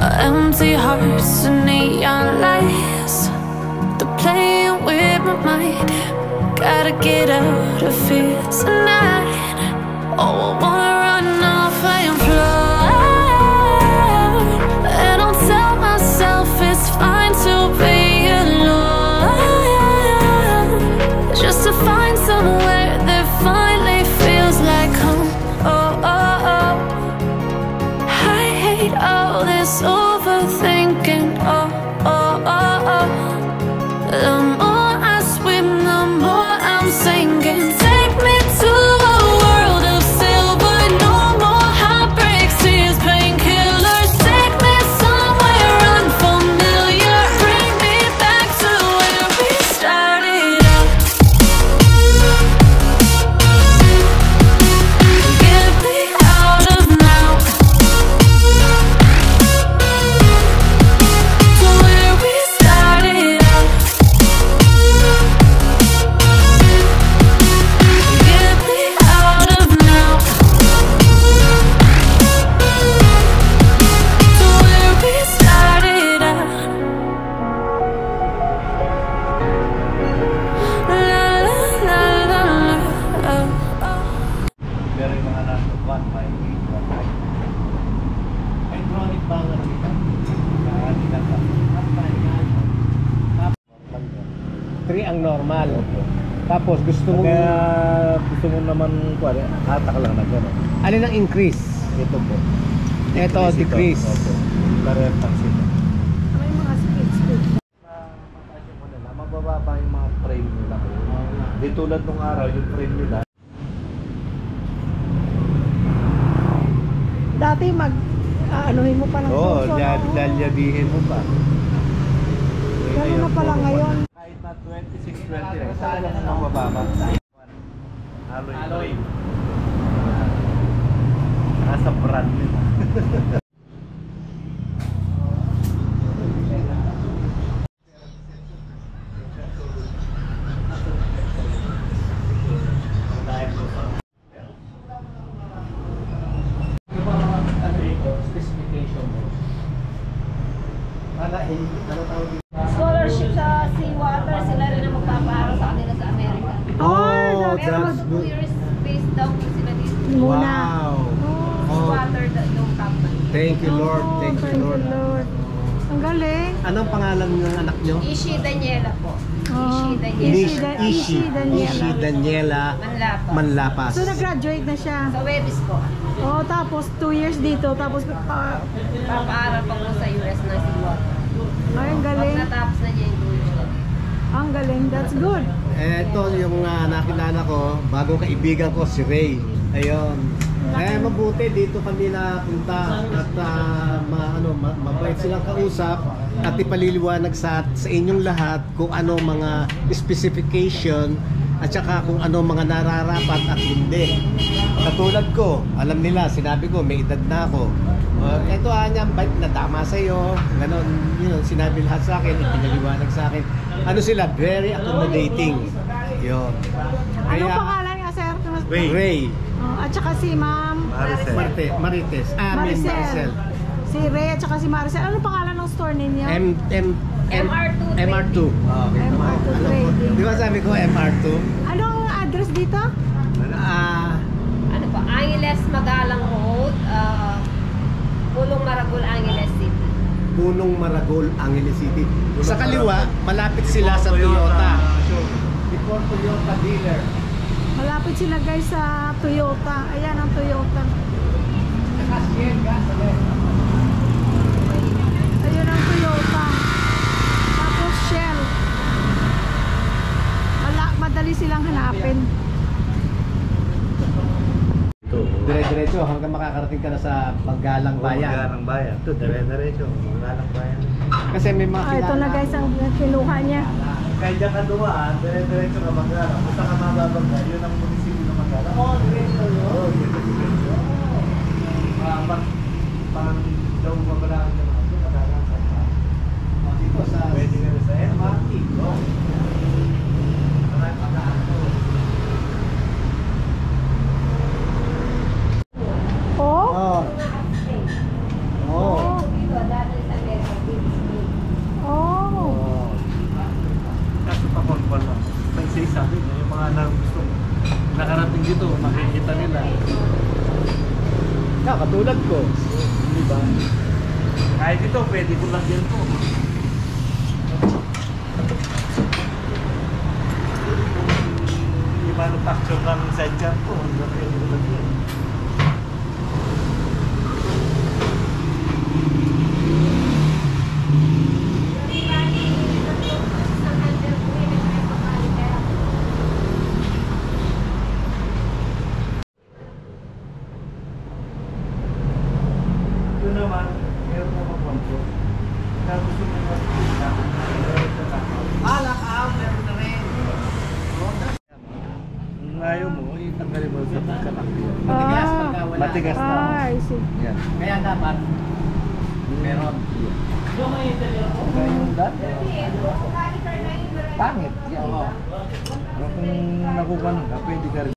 Empty hearts and neon lights, they're playing with my mind. Gotta get out of here tonight. Oh, I wanna run off and fly, and I'll tell myself it's fine to be alone, just to find somewhere that finally feels like home. Oh, oh, oh. I hate all this overthinking. Oh, oh, oh, oh. The more I swim, the more I'm sinking. Take me to a world of silver. No more heartbreaks, tears, painkillers. Take me somewhere unfamiliar. Bring me back to where we started out. Get me out of now, to where we started out. Get me out of now, to where we started out. La la la la la. Pero yung mga nasa 158, 158. Hydraulic ba nga nito? Kaya tinatap. 3 ang normal. Tapos gusto mo naman hatak lang na gano'n. Alin ang increase? Ito po. Ito decrease. Opo. Parehas lang sila. May mga speed. Mataas yung nila, mabababa yung mga frame nila. Di tulad nung araw, yung frame nila. Dati anuhin mo pa ng Oo, puso, no? lalyabihin mo pa. Ganun na pala ngayon. Kahit na 26, 29, saan lang ang mababa? Alloy. Nasa brand nila. Specification mo. Scholarship sa Seawater, sila rin ang magpapaaral sa kanila sa Amerika. Oh, Pero that's mag 2 good. years based down po sila dito. Muna. Wow. Seawater, yung company. Thank you, Lord. Oh, Thank you, Lord. Ang galing. Anong pangalan ng anak nyo? Ishi Daniela po. Oh, Ishi Daniela. Ishi Daniela Manlapas. Manlapas. So nag-graduate na siya. Sa Webis po. Oh, tapos 2 years dito, tapos Papaaral pa po sa US na Seawater. ay, ang Pag galing. natapos na niya yung 2 years. Ang galing, that's good. Ito yung nakilala ko, bagong kaibigan ko, si Ray. Ayun. Kaya mabuti dito kami napunta at mabait silang kausap at ipaliliwanag sa inyong lahat kung ano mga specification at saka kung ano mga nararapat at hindi. Katulad ko, alam nila, sinabi ko may edad na ako. Ito bait na tama sa'yo. Ganon, yun, sinabi lahat sa akin, ipinaliwanag sa akin. Ano sila, very accommodating. Yun. Anong pangalan nga, sir? Ray. Oh, at saka si Ma'am Marites. Maricel. Si Ray at saka si Maricel. Anong pangalan ng store ninyo? MR2 MR2. Okay. MR2 Trading. Di ba sabi ko MR2? Anong address dito? Ano po? Angeles Magalang Road. Pulong Maragol, Angeles City. Punong Maragol, Angeles City. Sa kaliwa, malapit sila sa Toyota. Before Toyota dealer. Malapit sila guys sa Toyota. Ayan ang Toyota. Ayun ang Toyota. Tapos Shell. Madali silang hanapin. Dire-diretso hanggang makakarating ka na sa Paggalang Bayan. Paggalang Bayan. Ito, dire-diretso. Paggalang Bayan. Kasi may mga Ito na guys ang kinuha niya. Kaya dyan ka dumaan, dire-diretso ka Paggalang. Punta ka mababangga, yun ang munisipyo ng Paggalang. Oo, diretso yun. Oo, diretso. Pang daw mabalaan ka naman. Paggalang sa dito sa pwede nga sa MRT. Oh? Oh. Oh. katulad ko. Di ba? Kahit ito, pwede ko lang din po. Yung manufacture ng sidecar po, pwede ko lang din. Ito naman, meron naman kwento. Kaya gusto mo naman Out, meron na rin. kung ayaw mo, itanggalin mo sa pagkanak. Matigas pagka wala. Matigas na. I see. Yan. Kaya dapat, meron. Kaya yung dati. Pangit. Yan. Oo. Pero kung nakukuha ka, pwede ka rin.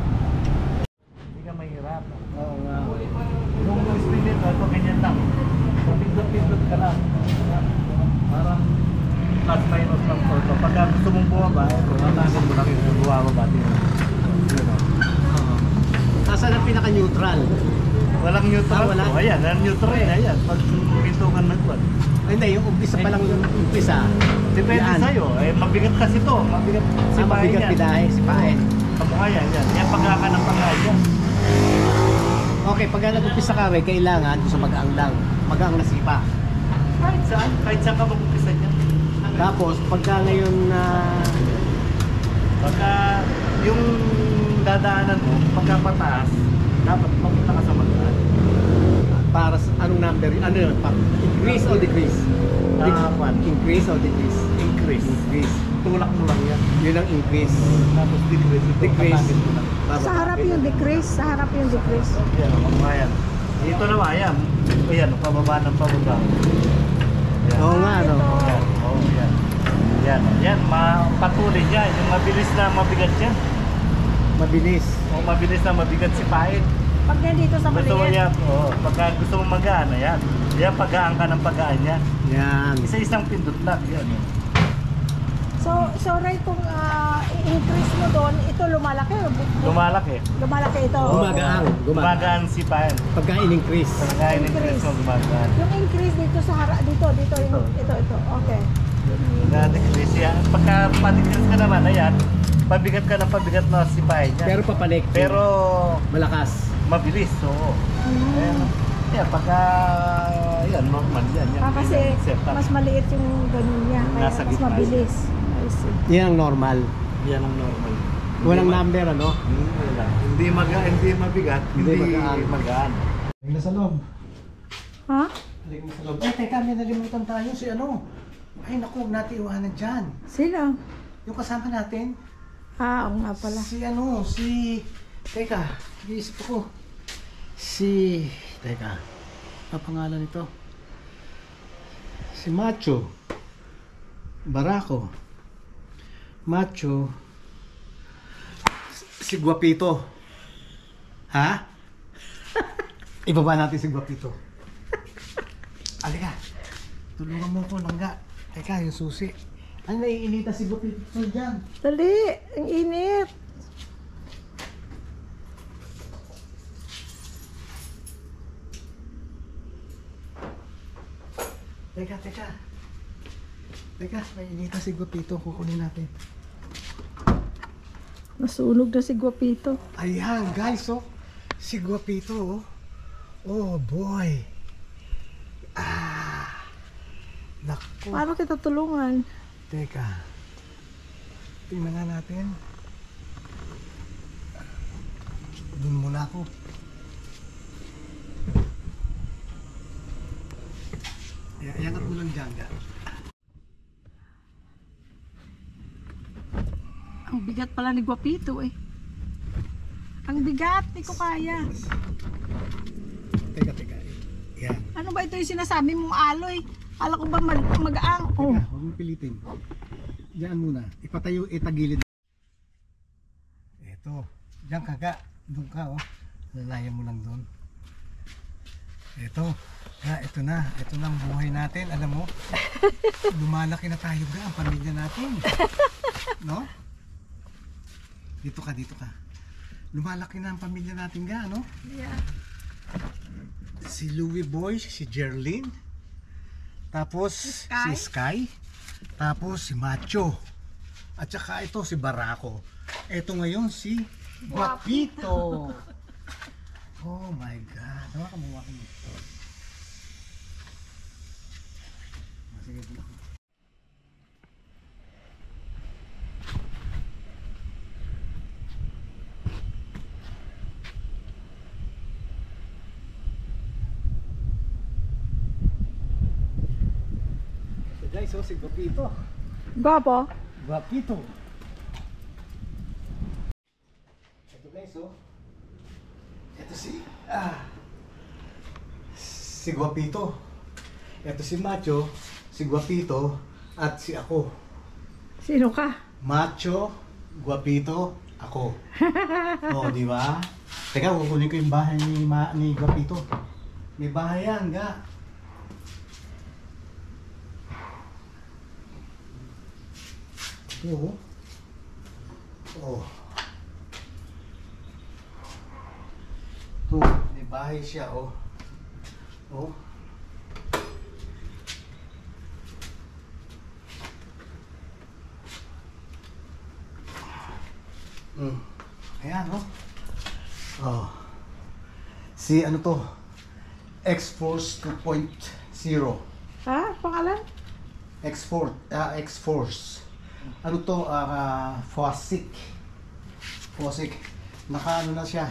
Hindi ka mahirap. Oo nga. Yung spin nito, ito ganyan lang. Pindot-pindot ka lang. Parang plus minus lang po. So, pagka gusto mong bumaba, tatakin mo lang yung bumaba. Yun o. Nasaan ang pinaka-neutral? Walang neutral Ah, wala? po. Ayan, ang neutral. Ayan, pag pintukan nagwan. Ay, hindi, yung umpisa pa lang yung umpisa. Depende Yan. sa'yo. Eh, mabigat kasi to. Mabigat si Ah, mabigat yan. pidahe, sipain. Kamukha yan. Yan pagkaka ng pangayan. Okay, pag nag-umpisa ka, may kailangan sa magaang lang. Magaang na sipa. Kahit saan ka mag-umpisa niyan. Tapos, pagka ngayon na Pagka yung dadaanan mo, pagka pataas, dapat papunta ka sa magaan. para sa anong number, ano yun? Increase o decrease? One. Increase o decrease? Increase. Increase. Tulak mo lang yan. Yun ang increase. Tapos decrease. Ito, Decrease. patakin mo lang. Sa harap yung decrease. Sa harap yung decrease. Yan, kamukha yan. Dito naman, ayan. Ayan, pababa ng pababa. Yan. Oo nga, no? Yan, oh, yan. Yan, patuloy yan. Yung mabilis na mabigat yan. Mabilis. O mabilis na mabigat si Pain. Pag nandito sa Gusto mo maliit. yan, pagka gusto mo magaan, ayan. Yan, pagkaan ka ng pagkaan yan. Yan. Isa-isang pindot lang, yan. So Ray, kung i-increase mo doon, ito lumalaki. Lumalaki. Lumalaki ito. Gumagaan. Gumagaan si Pain. Pagka in-increase. Pagka in-increase mo, gumagaan. Yung increase dito sa harap, dito, ito. Okay. Pagka-decrease yan. Pagka pa-decrease ka naman, ayan. Pabigat ka ng pabigat na si Pain yan. Pero papanik. Pero malakas. mabilis, oo. Ayan. Yan, pagka yan, normal yan. Yan, Kasi yan, setup. mas maliit yung ganun niya. Kaya Nasa mas gitna. mabilis. I see. Yan ang normal. Yan ang normal. Walang number, ano? Wala. Hindi mabigat, Hindi hindi magaan. magaan. Halika na sa loob. Ha? Halika na sa loob. Eh, teka, may nalimutan tayo si ano. Ay, naku, huwag natin iwanan dyan. Sino? Yung kasama natin, Oo nga pala. Teka, iisip ko. Teka, ang pangalan nito? Si Macho. Barako. Macho. Si Guapito. Ha? Ibaba natin si Guapito. Alika, tulungan mo ko, langga. Teka, yung susi. Ano naiinita si Guapito dyan? Dali, ang init. Teka, may inita si Guapito. Kukunin natin. Nasunog na si Guapito. Ayan, guys, oh. Si Guapito, oh. Oh, boy. Naku. Paano kita tulungan? Teka. Tingnan nga natin. Doon muna ako. Iangat mo lang dyan, ga. Ang bigat pala ni Guapito eh. Ang bigat, di ko kaya. Teka. Yan. Ano ba ito yung sinasabi mong aloy? Kala ko ba magaang? Oh. Teka, huwag mong pilitin. Diyan muna. Ipatayo, itagilid. Ito. Diyan ka, ga. Doon ka, oh. Lalayan mo lang doon. Ito. Ga, ito na. Ito na ang buhay natin. Alam mo, lumalaki na tayo, ga. Ang pamilya natin. No? Dito ka, dito ka. Lumalaki na ang pamilya natin ga, no? Yeah. Si Louie Boy, si Jerlyn. Tapos si Sky. Tapos si Macho. At saka ito si Barako. Ito ngayon si Guapito. Oh my God. Nawa ka mo. Sige dito. So guys, si Guapito. Gwapo. Guapito. Ito guys, ito si Guapito. Ito si Macho, si Guapito, at si ako. Sino ka? Macho, Guapito, ako. Oh, di ba? Teka, kukunin ko yung bahay ni Guapito. May bahay yan, ga. Ito, oh. Ito, may bahay siya, oh. Oh. Ayan, oh. Oh. Si ano to? X-Force 2.0. Ha? Pangalan? X-Force. Ano to? Fosic. Naka ano na siya.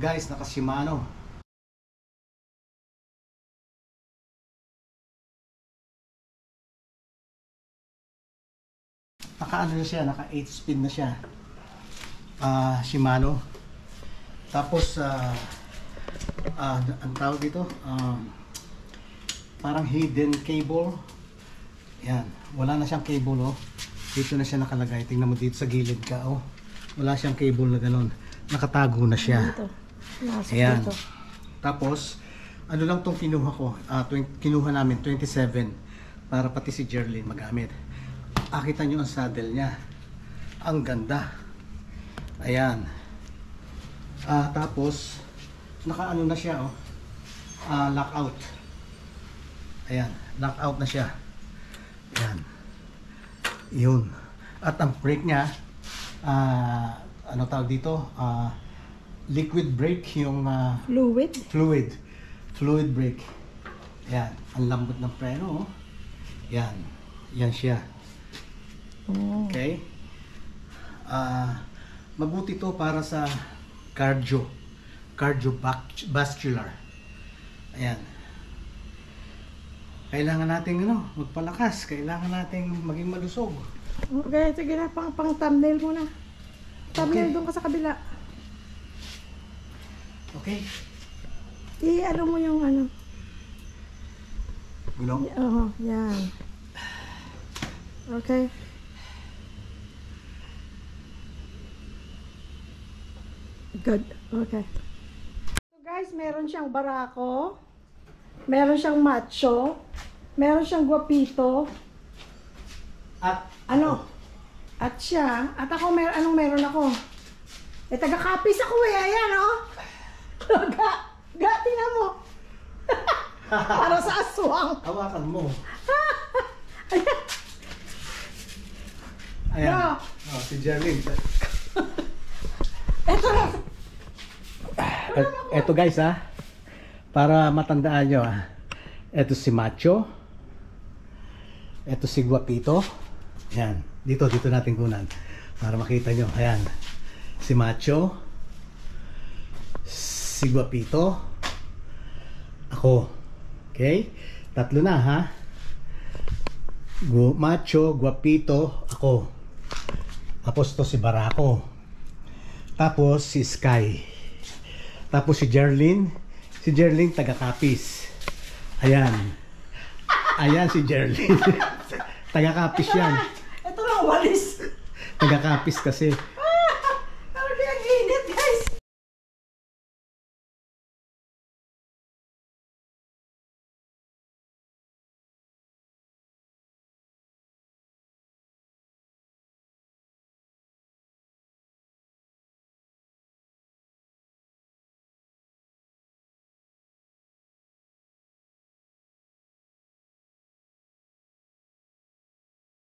Guys, naka Shimano. Naka ano na siya, naka 8 speed na siya. Shimano. Tapos ang tawag dito, parang hidden cable. Yan, wala na siyang cable, oh. Dito na siya nakalagay. Tingnan mo dito sa gilid ka, oh. Wala siyang cable na gano'n. Nakatago na siya. Dito. Nasa Ayan. dito. Tapos ano lang tong kinuha ko, kinuha namin 27 para pati si Jerlyn magamit. Kita nyo ang saddle niya. Ang ganda. Ayan. Tapos naka-ano na siya, oh. Lockout. Ayan, lockout na siya. Ayan. Yun. At ang brake niya, ano tawag dito? Liquid brake, yung fluid brake. Ayan, ang lambot ng preno, oh. Yan. Yan siya. Okay? Mabuti to para sa cardiovascular. Ayan. Kailangan nating magpalakas. Kailangan nating maging malusog. Okay, sige na. Pang thumbnail muna. Thumbnail Okay. doon ka sa kabila. Okay? I-ano mo yung ano. Gulong? Oo, yan. Okay. Good. Okay. So guys, meron siyang Barako. Meron siyang Macho. Meron siyang Guapito. At Ano? At siya. At ako, anong meron ako? Taga-copies ako eh. Ayan, oh. Tingnan mo. Para sa aswang. hawakan mo. Ayan. Ayan. No. Oh, si Jerlyn. Ito na. Eto guys, para matandaan nyo, eto si Macho. Eto si Guapito. Ayan. Dito natin kunan. Para makita nyo. Ayan. Si Macho. Si Guapito. Ako. Okay? Tatlo na, ha? Macho, Guapito, ako. Tapos to si Barako. Tapos si Sky. Tapos si Jerlyn. Si Jerlyn taga-Capiz. Ayan. Ayan si Jerlyn. Taga-Capiz yan. Ito lang, walis. Taga-Capiz kasi.